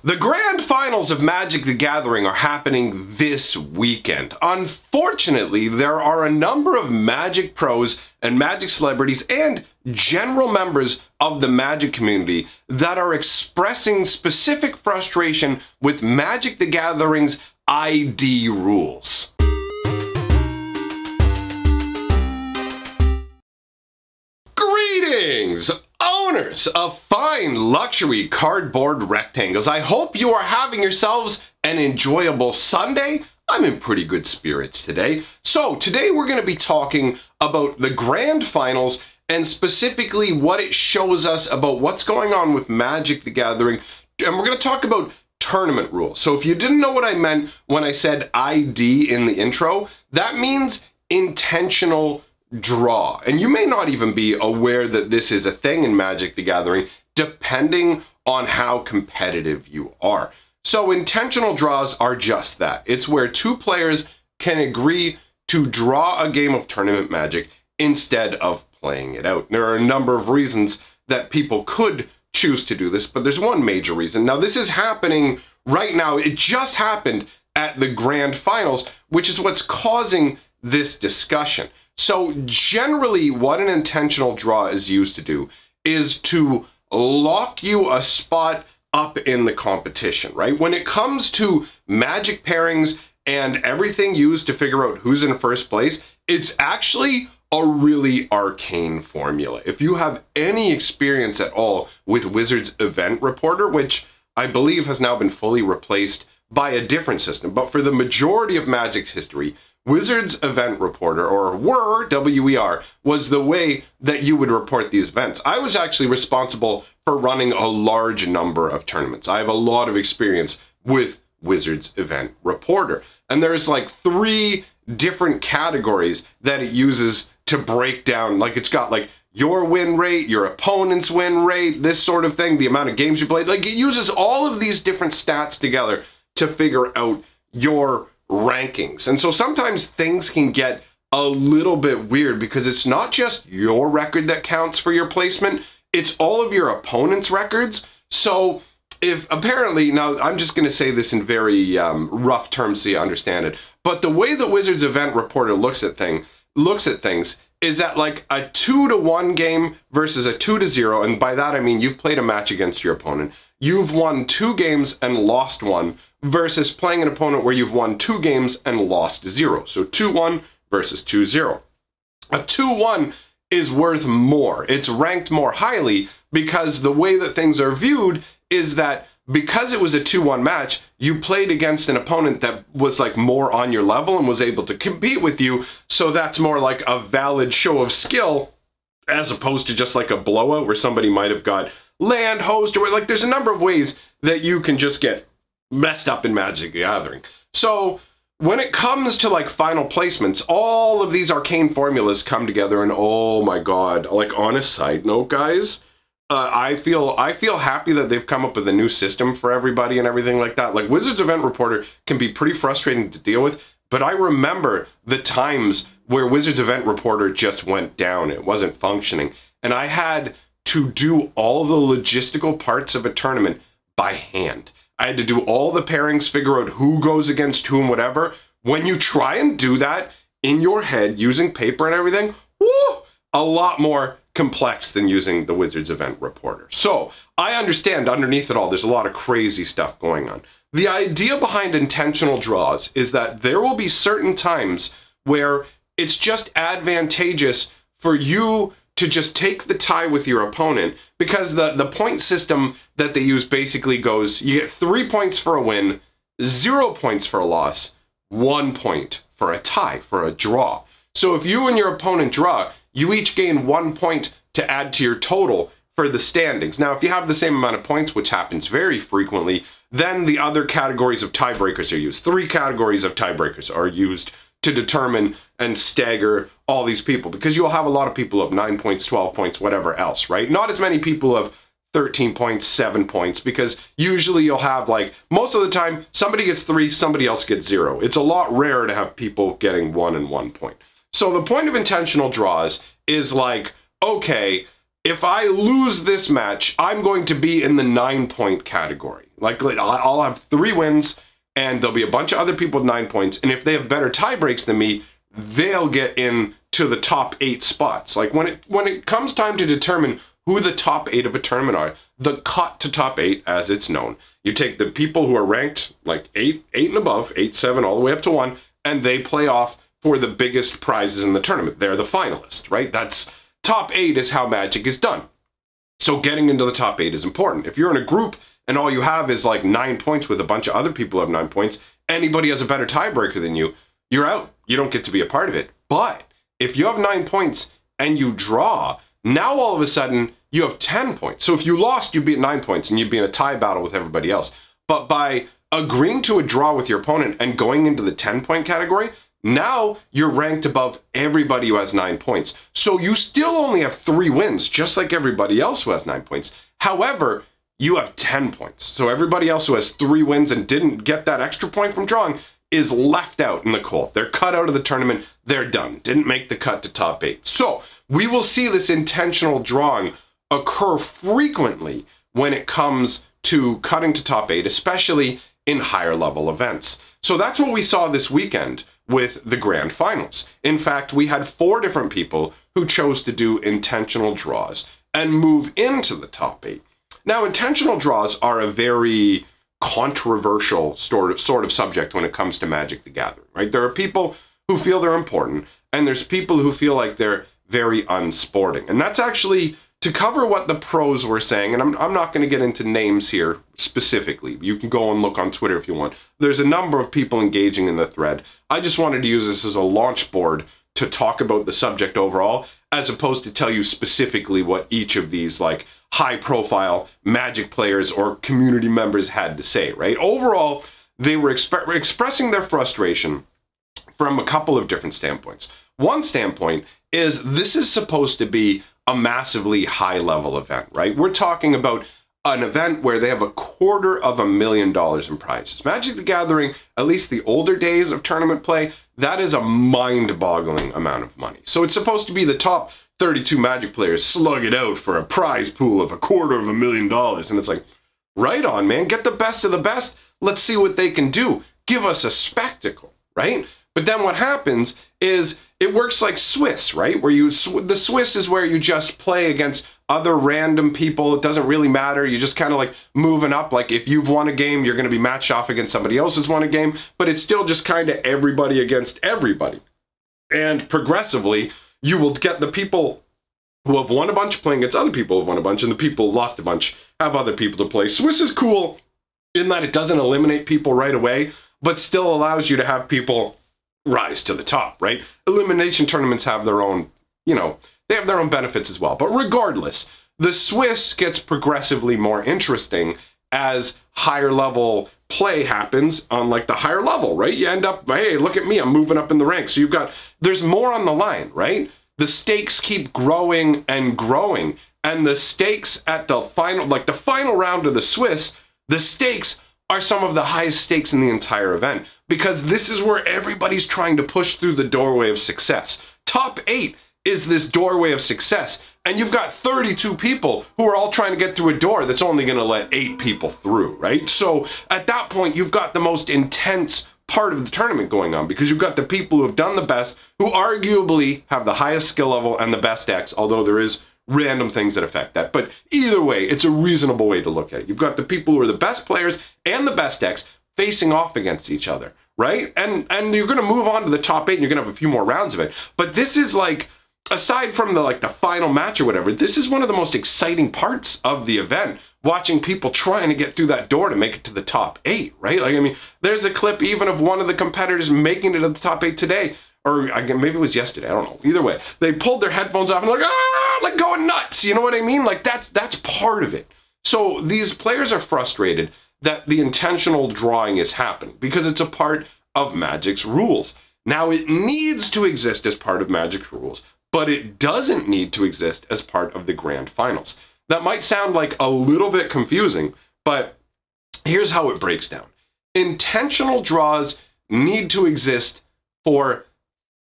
The grand finals of Magic the Gathering are happening this weekend. Unfortunately, there are a number of Magic pros and Magic celebrities and general members of the Magic community that are expressing specific frustration with Magic the Gathering's ID rules. Greetings, owners of fine luxury cardboard rectangles. I hope you are having yourselves an enjoyable Sunday. I'm in pretty good spirits today. So today we're going to be talking about the grand finals and specifically what it shows us about what's going on with Magic the Gathering. And we're going to talk about tournament rules. So if you didn't know what I meant when I said ID in the intro, that means intentional draw. And you may not even be aware that this is a thing in Magic the Gathering, depending on how competitive you are. So intentional draws are just that. It's where two players can agree to draw a game of tournament Magic instead of playing it out. There are a number of reasons that people could choose to do this, but there's one major reason. Now, this is happening right now. It just happened at the grand finals, which is what's causing this discussion. So generally, what an intentional draw is used to do is to lock you a spot up in the competition, right? When it comes to Magic pairings and everything used to figure out who's in first place, it's actually a really arcane formula. If you have any experience at all with Wizards Event Reporter, which I believe has now been fully replaced by a different system, but for the majority of Magic's history, Wizards Event Reporter, or WER, W-E-R, was the way that you would report these events. I was actually responsible for running a large number of tournaments. I have a lot of experience with Wizards Event Reporter. And there's like 3 different categories that it uses to break down. Like it's got like your win rate, your opponent's win rate, this sort of thing, the amount of games you played. Like it uses all of these different stats together to figure out your rankings. And so sometimes things can get a little bit weird because it's not just your record that counts for your placement, it's all of your opponent's records. So if apparently, now I'm just going to say this in very rough terms so you understand it, but the way the Wizards Event Reporter looks at things is that like a 2-1 game versus a 2-0, and by that I mean you've played a match against your opponent, you've won 2 games and lost 1, versus playing an opponent where you've won 2 games and lost 0. So 2-1 versus 2-0. A 2-1 is worth more. It's ranked more highly because the way that things are viewed is that because it was a 2-1 match, you played against an opponent that was like more on your level and was able to compete with you. So that's more like a valid show of skill as opposed to just like a blowout where somebody might have got land host or like there's a number of ways that you can just get messed up in Magic the Gathering. So when it comes to like final placements, all of these arcane formulas come together and oh my God, like on a side note, guys, I feel happy that they've come up with a new system for everybody and everything like that. Like Wizards Event Reporter can be pretty frustrating to deal with, but I remember the times where Wizards Event Reporter just went down. It wasn't functioning. And I had to do all the logistical parts of a tournament by hand. I had to do all the pairings, figure out who goes against whom, whatever. When you try and do that in your head using paper and everything, woo, a lot more complex than using the Wizards Event Reporter. So I understand underneath it all, there's a lot of crazy stuff going on. The idea behind intentional draws is that there will be certain times where it's just advantageous for you to just take the tie with your opponent because the point system that they use basically goes, you get 3 points for a win, 0 points for a loss, 1 point for a tie, for a draw. So if you and your opponent draw, you each gain 1 point to add to your total for the standings. Now, if you have the same amount of points, which happens very frequently, then the other categories of tiebreakers are used. 3 categories of tiebreakers are used to determine and stagger all these people because you'll have a lot of people of 9 points, 12 points, whatever else, right? Not as many people of 13 points, 7 points, because usually you'll have like, most of the time, somebody gets 3, somebody else gets 0. It's a lot rarer to have people getting 1 and 1 point. So the point of intentional draws is like, okay, if I lose this match, I'm going to be in the 9-point category. Like, I'll have 3 wins, and there'll be a bunch of other people with 9 points, and if they have better tie breaks than me, they'll get into the top 8 spots. Like, when it comes time to determine who the top 8 of a tournament are, the cut to top 8, as it's known, you take the people who are ranked like 8 and above, 8, 7, all the way up to 1, and they play off for the biggest prizes in the tournament. They're the finalists, right? That's top 8 is how Magic is done. So getting into the top 8 is important. If you're in a group and all you have is like 9 points with a bunch of other people who have 9 points, anybody has a better tiebreaker than you, you're out. You don't get to be a part of it. But if you have 9 points and you draw, now all of a sudden you have 10 points. So if you lost, you'd be at 9 points and you'd be in a tie battle with everybody else. But by agreeing to a draw with your opponent and going into the 10-point category, now you're ranked above everybody who has 9 points. So you still only have 3 wins, just like everybody else who has 9 points. However, you have 10 points. So everybody else who has 3 wins and didn't get that extra point from drawing is left out in the cold. They're cut out of the tournament. They're done. Didn't make the cut to top 8. So we will see this intentional drawing occur frequently when it comes to cutting to top 8, especially in higher level events. So that's what we saw this weekend with the grand finals. In fact, we had 4 different people who chose to do intentional draws and move into the top 8. Now, intentional draws are a very controversial sort of subject when it comes to Magic the Gathering, right? There are people who feel they're important, and there's people who feel like they're very unsporting. And that's actually to cover what the pros were saying, and I'm not going to get into names here specifically. You can go and look on Twitter if you want. There's a number of people engaging in the thread. I just wanted to use this as a launch board to talk about the subject overall, as opposed to tell you specifically what each of these like high-profile Magic players or community members had to say, right? Overall, they were expressing their frustration from a couple of different standpoints. One standpoint is this is supposed to be a massively high-level event, right? We're talking about an event where they have $250,000 in prizes. Magic the Gathering, at least the older days of tournament play, that is a mind-boggling amount of money. So it's supposed to be the top 32 Magic players slug it out for a prize pool of $250,000. And it's like, right on, man. Get the best of the best. Let's see what they can do. Give us a spectacle, right? But then what happens is it works like Swiss, right? Where the Swiss is where you just play against other random people. It doesn't really matter. You're just kind of like moving up. Like if you've won a game, you're going to be matched off against somebody else who's won a game, but it's still just kind of everybody against everybody. And progressively, you will get the people who have won a bunch playing against other people who have won a bunch, and the people who lost a bunch have other people to play. Swiss is cool in that it doesn't eliminate people right away, but still allows you to have people rise to the top, right? Elimination tournaments have their own, they have their own benefits as well. But regardless, the Swiss gets progressively more interesting as higher level play happens on like the higher level, right? You end up, hey, look at me, I'm moving up in the ranks. So there's more on the line, right? The stakes keep growing and growing. And the stakes at the final round of the Swiss, the stakes are some of the highest stakes in the entire event, because this is where everybody's trying to push through the doorway of success. Top 8 is this doorway of success, and you've got 32 people who are all trying to get through a door that's only going to let 8 people through, right? So at that point, you've got the most intense part of the tournament going on, because you've got the people who have done the best, who arguably have the highest skill level and the best decks, although there is random things that affect that. But either way, it's a reasonable way to look at it. You've got the people who are the best players and the best decks facing off against each other, right? And you're going to move on to the top 8 and you're going to have a few more rounds of it. But this is like, aside from the final match or whatever, this is one of the most exciting parts of the event, watching people trying to get through that door to make it to the top 8, right? Like, I mean, there's a clip even of one of the competitors making it to the top 8 today, or maybe it was yesterday, I don't know. Either way, they pulled their headphones off and like going nuts, you know what I mean? Like that's part of it. So these players are frustrated that the intentional drawing is happening because it's a part of Magic's rules. Now it needs to exist as part of Magic's rules, but it doesn't need to exist as part of the grand finals. That might sound like a little bit confusing, but here's how it breaks down. Intentional draws need to exist for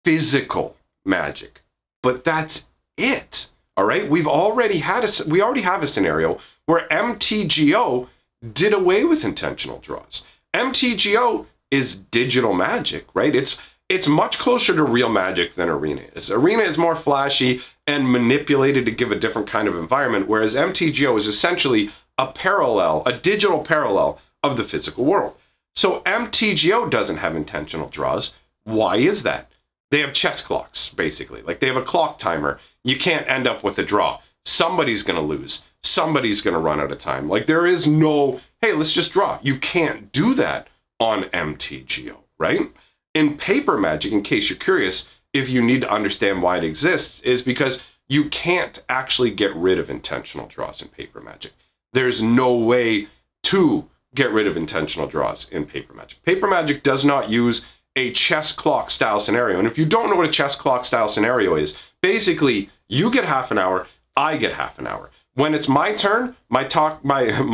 physical Magic, but that's it. All right, we already have a scenario where MTGO did away with intentional draws. MTGO is digital Magic, right? It's much closer to real Magic than Arena is. Arena is more flashy and manipulated to give a different kind of environment, whereas MTGO is essentially a digital parallel of the physical world. So MTGO doesn't have intentional draws. Why is that? They have chess clocks, basically. Like, they have a clock timer. You can't end up with a draw. Somebody's going to lose. Somebody's going to run out of time. Like, there is no, hey, let's just draw. You can't do that on MTGO, right? In paper Magic, in case you're curious, if you need to understand why it exists, is because you can't actually get rid of intentional draws in paper Magic. There's no way to get rid of intentional draws in paper Magic. Paper Magic does not use a chess clock style scenario. And if you don't know what a chess clock style scenario is, basically you get half an hour, I get half an hour. When it's my turn, my TikToks,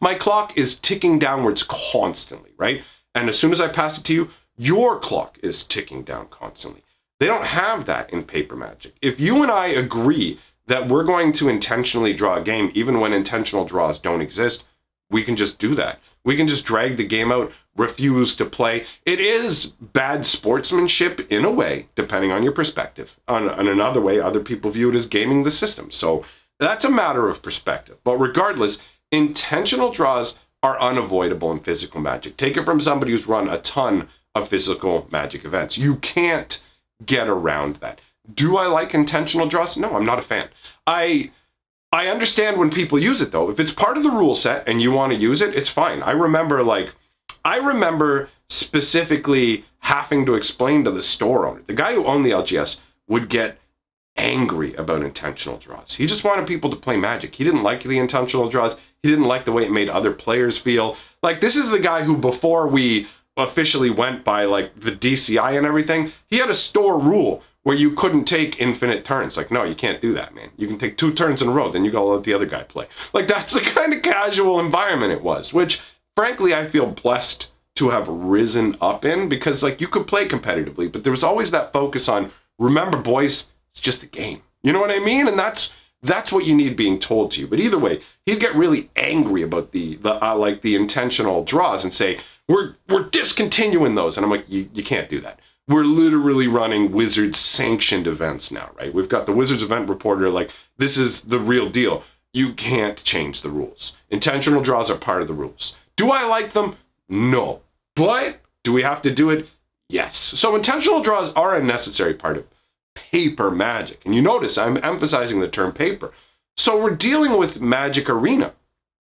my clock is ticking downwards constantly, right? And as soon as I pass it to you, your clock is ticking down constantly. They don't have that in paper Magic. If you and I agree that we're going to intentionally draw a game, even when intentional draws don't exist, we can just do that. We can just drag the game out, refuse to play. It is bad sportsmanship in a way, depending on your perspective. On another way, other people view it as gaming the system. So that's a matter of perspective. But regardless, intentional draws are unavoidable in physical Magic. Take it from somebody who's run a ton of physical Magic events. You can't get around that. Do I like intentional draws? No, I'm not a fan. I understand when people use it, though. If it's part of the rule set and you want to use it, it's fine. I remember specifically having to explain to the store owner, the guy who owned the LGS would get angry about intentional draws. He just wanted people to play Magic. He didn't like the intentional draws. He didn't like the way it made other players feel. Like, this is the guy who, before we officially went by like the DCI and everything, he had a store rule where you couldn't take infinite turns. Like, no, you can't do that, man. You can take 2 turns in a row, then you gotta let the other guy play. Like, that's the kind of casual environment it was, which frankly I feel blessed to have risen up in, because like, you could play competitively, but there was always that focus on, remember boys, it's just a game. You know what I mean? And that's what you need being told to you. But either way, he'd get really angry about the intentional draws and say, we're discontinuing those. And I'm like, you can't do that. We're literally running Wizards sanctioned events now, right? We've got the Wizards event reporter, like, this is the real deal. You can't change the rules. Intentional draws are part of the rules. Do I like them? No. But do we have to do it? Yes. So intentional draws are a necessary part of paper Magic. And you notice I'm emphasizing the term paper. So we're dealing with Magic Arena,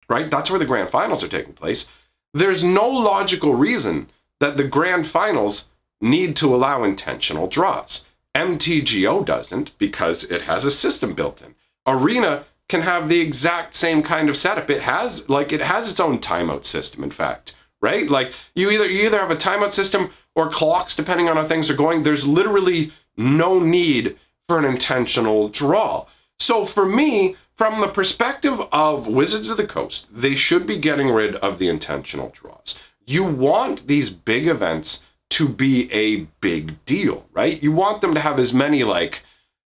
right? That's where the grand finals are taking place. There's no logical reason that the grand finals need to allow intentional draws. MTGO doesn't, because it has a system built in. Arena can have the exact same kind of setup. It has its own timeout system, in fact, right? Like, you either have a timeout system or clocks, depending on how things are going. There's literally no need for an intentional draw. So for me, from the perspective of Wizards of the Coast, they should be getting rid of the intentional draws. You want these big events to be a big deal, right? You want them to have as many like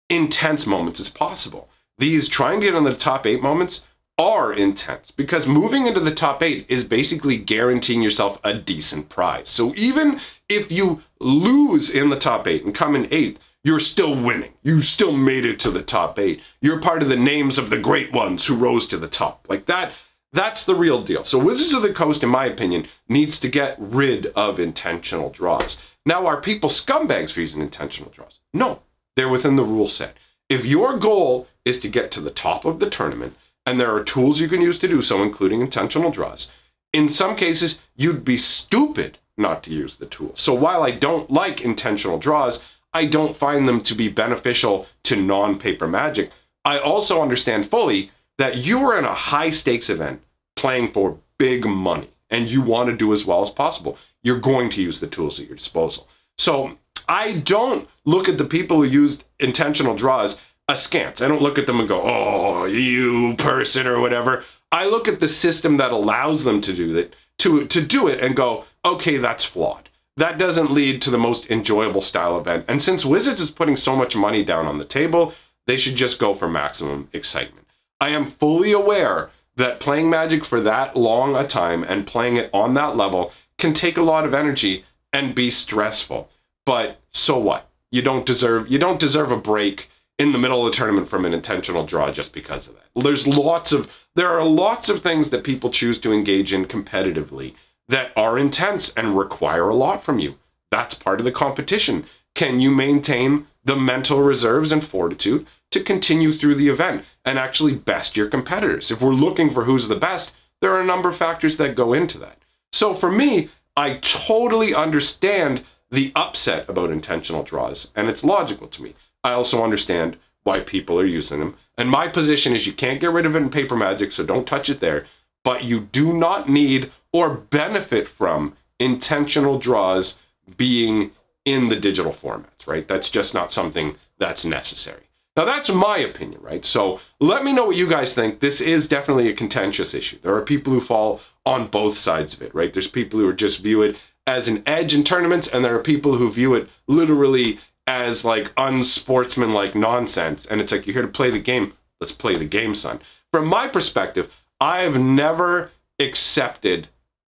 intense moments as possible. These trying to get in the top 8 moments are intense, because moving into the top 8 is basically guaranteeing yourself a decent prize. So even if you lose in the top 8 and come in 8th, you're still winning. You still made it to the top 8. You're part of the names of the great ones who rose to the top. Like that. That's the real deal. So Wizards of the Coast, in my opinion, needs to get rid of intentional draws. Now, are people scumbags for using intentional draws? No, they're within the rule set. If your goal is to get to the top of the tournament, and there are tools you can use to do so, including intentional draws, in some cases, you'd be stupid not to use the tool. So while I don't like intentional draws, I don't find them to be beneficial to non-paper Magic. I also understand fully that you are in a high-stakes event playing for big money, and you want to do as well as possible. You're going to use the tools at your disposal. So I don't look at the people who used intentional draws askance. I don't look at them and go, oh, you person or whatever. I look at the system that allows them to do that, to do it, and go, okay, that's flawed. That doesn't lead to the most enjoyable style event. And since Wizards is putting so much money down on the table, they should just go for maximum excitement. I am fully aware that playing Magic for that long a time and playing it on that level can take a lot of energy and be stressful. But so what? You don't deserve a break in the middle of the tournament from an intentional draw just because of that. There are lots of things that people choose to engage in competitively that are intense and require a lot from you. That's part of the competition. Can you maintain the mental reserves and fortitude to continue through the event and actually best your competitors? If we're looking for who's the best, there are a number of factors that go into that. So for me, I totally understand the upset about intentional draws, and it's logical to me. I also understand why people are using them. And my position is you can't get rid of it in paper Magic, so don't touch it there. But you do not need or benefit from intentional draws being in the digital formats, right? That's just not something that's necessary. Now, that's my opinion, right? So let me know what you guys think. This is definitely a contentious issue. There are people who fall on both sides of it, right? There's people who just view it as an edge in tournaments, and there are people who view it literally as like unsportsmanlike nonsense. And it's like, you're here to play the game. Let's play the game, son. From my perspective, I've never accepted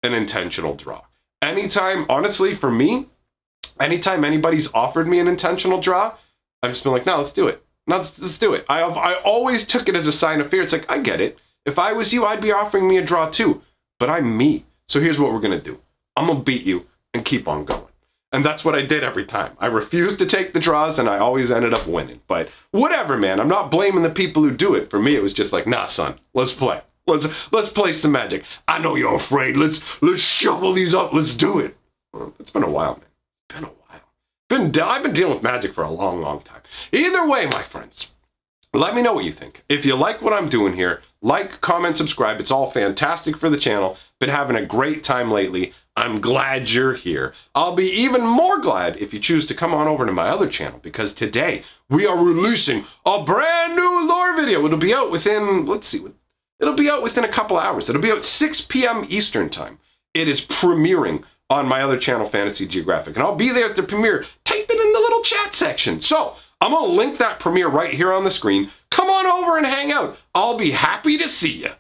an intentional draw. Anytime, honestly, for me, anytime anybody's offered me an intentional draw, I've just been like, no, let's do it. No, let's do it. I always took it as a sign of fear. It's like, I get it. If I was you, I'd be offering me a draw too. But I'm me. So here's what we're going to do. I'm going to beat you and keep on going. And that's what I did every time. I refused to take the draws, and I always ended up winning. But whatever, man. I'm not blaming the people who do it. For me, it was just like, nah, son, let's play. Let's play some Magic. I know you're afraid. Let's shuffle these up. Let's do it. Well, it's been a while, man. It's been a while. I've been dealing with Magic for a long, long time. Either way, my friends, let me know what you think. If you like what I'm doing here, like, comment, subscribe. It's all fantastic for the channel. Been having a great time lately. I'm glad you're here. I'll be even more glad if you choose to come on over to my other channel, because today we are releasing a brand new lore video. It'll be out within, let's see, it'll be out within a couple hours. It'll be out 6 p.m. Eastern time. It is premiering on my other channel, Fantasy Geographic, and I'll be there at the premiere. Type it in the little chat section. So I'm gonna link that premiere right here on the screen. Come on over and hang out. I'll be happy to see you.